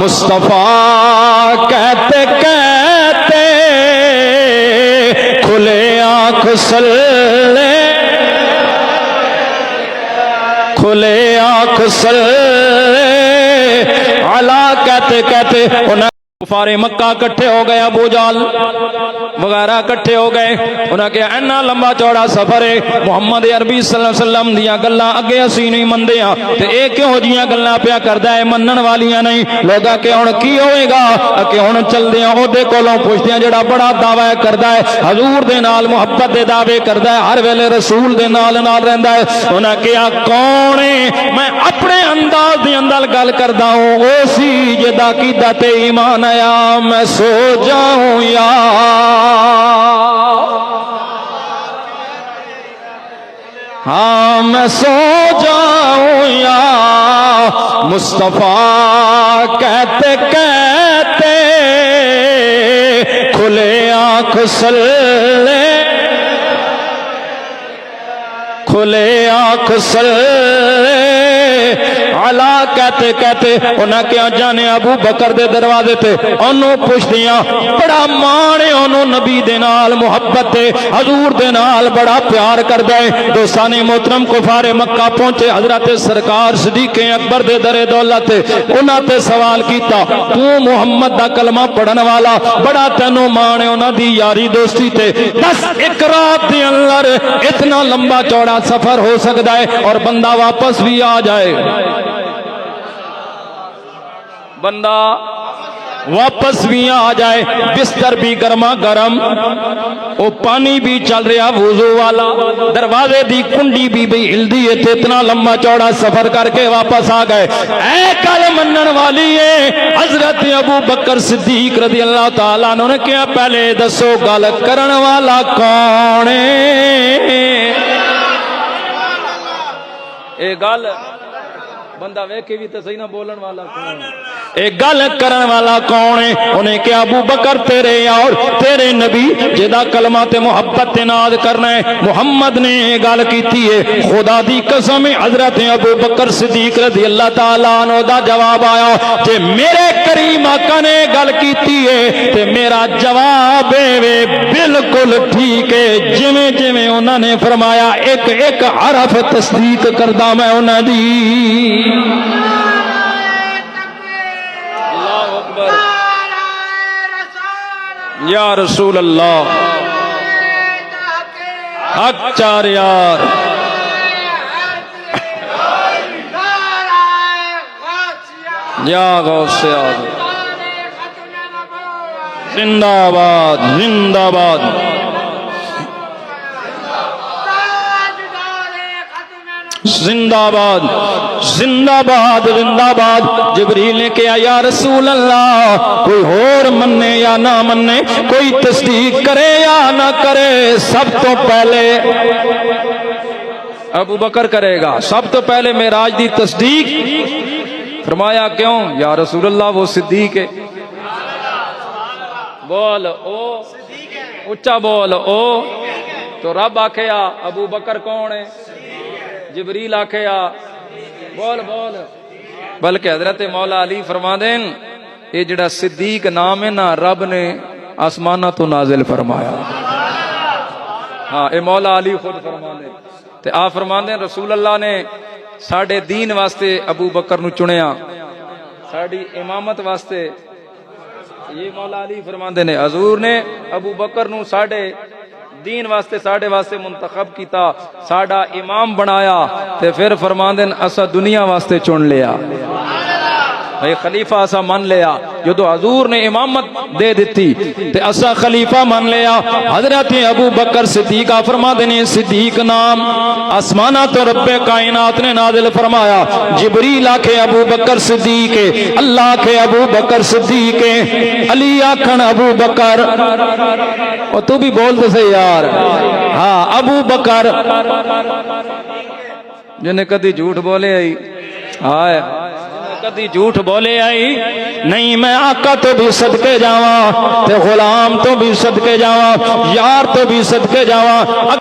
مصطفیٰ کہتے کہتے کھلے آنکھ صلی کھلے آنکھ صلی علی کہتے کہتے انہیں کفار مکہ کٹھے ہو گئے، ابو جہل وغیرہ کٹھے ہو گئے، انہاں کہ اینا لمبا چوڑا سفر ہے، محمد عربی صلی اللہ علیہ وسلم دیا گلاں اگے اسی نہیں مندے ہاں تے اے کیوں جیاں گلاں پیا کردا ہے، منن والیاں نہیں لوگا کہ ہن کی ہوئے گا کہ ہن چلدے ہاں اودے کولوں پوچھدے ہاں جڑا بڑا دعوی کردا ہے حضور دے نال محبت دے دعوے کردا ہے، ہر ویلے رسول دے نال رہندا ہے، انہاں کہا کون ہے؟ میں اپنے انداز دے اندر گل کردا ہوں، او سی جدا عقیدہ تے ایمان آیا میں سو جاؤں یا ہاں میں سو جاؤں یا مصطفیٰ کہتے کہتے کھلے آنکھ صلی کھلے آنکھ صلی علی کہتے کہتے انہاں کیا جانے ابو بکر دے دروازے تے انہوں پوچھ دیاں بڑا مانے انہوں نبی دے نال محبت تے حضور دے نال بڑا پیار کر دے دوستان محترم کفار مکہ پہنچے حضرت سرکار صدیق اکبر دے در دولت انہاں تے سوال کیتا تو محمد دا کلمہ پڑھن والا بڑا تینوں مانے انہاں دی یاری دوستی تے بس ایک رات دے اندر اتنا لمبا چوڑا سفر ہو سکتا ہے اور بندہ واپس بھی آ جائے، بندہ واپس بھی آ جائے، بستر بھی گرما گرم، وہ پانی بھی چل رہا وضو والا، دروازے دی کنڈی بھی ہلدی ہے، اتنا لمبا چوڑا سفر کر کے واپس آ گئے۔ اے کل منن والی ہے حضرت ابو بکر صدیق رضی اللہ تعالیٰ عنہ نے کیا پہلے دسو گل کرن والا کون ہے؟ اے گل بندہ ویکھے بھی تے صحیح نہ بولن والا کون ہے؟ اے گل کرن والا کون ہے؟ انہیں کیا ابو بکر تیرے اور تیرے نبی جدا کلمہ تے محبت تے ناز کرنا ہے محمد نے گل کیتی ہے، خدا دی قسم حضرت ابو بکر صدیق رضی اللہ تعالیٰ عنہ دا جواب آیا کہ میرے کریم آقا نے گل کیتی ہے تے میرا جواب ہے بالکل ٹھیک ہے، جویں جویں انہوں نے فرمایا ایک ایک حرف تصدیق کردہ میں انہوں دی۔ اللہ اکبر یا رسول اللہ، حق چار یار، یا غوث اعظم، زندہ باد زندہ باد، زندہ باد زندہ باد زندہ باد۔ جبریل نے کہا یا رسول اللہ کوئی اور مننے یا نہ مننے، کوئی تصدیق کرے یا نہ کرے، سب تو پہلے ابو بکر کرے گا، سب تو پہلے معراج دی تصدیق۔ فرمایا کیوں یا رسول اللہ وہ صدیق ہے، بول او اچھا بول او، تو رب آکھیا ابو بکر کون ہے؟ جبریل آکھیا بول بول، بلکہ حضرت مولا علی فرما دین یہ جڑا صدیق نام ہے نا رب نے آسمانہ تو نازل فرمایا، ہاں اے مولا علی خود فرما دین تے آپ فرما دین رسول اللہ نے ساڑھے دین واسطے ابو بکر نو چنیا، ساڑھی امامت واسطے، یہ مولا علی فرما دین حضور نے ابو بکر نو ساڑھے دین واسطے ساڑھے واسطے منتخب کیتا، ساڑھا امام بنایا تے پھر فرماندن اسا دنیا واسطے چن لیا، بھئی خلیفہ اسا من لیا، جدو حضور نے امامت دے دیتی تے اسا خلیفہ من لیا۔ حضرت ابو بکر صدیق فرما دینے صدیق نام آسمانہ تو رب کائنات نے نازل فرمایا، جبریل آکھے ابو بکر صدیق، اللہ آکھے ابو بکر صدیق، علی آکھن ابو بکر، اور تو بھی بول دے سے یار، ہاں ابو بکر جنہیں کدی جھوٹ بولے آئی، آئے کدی جھوٹ بولے آئی نہیں، میں آقا تو بھی صدقے جاواں تے غلام تو بھی صدقے جاواں، یار تو بھی صدقے جاواں۔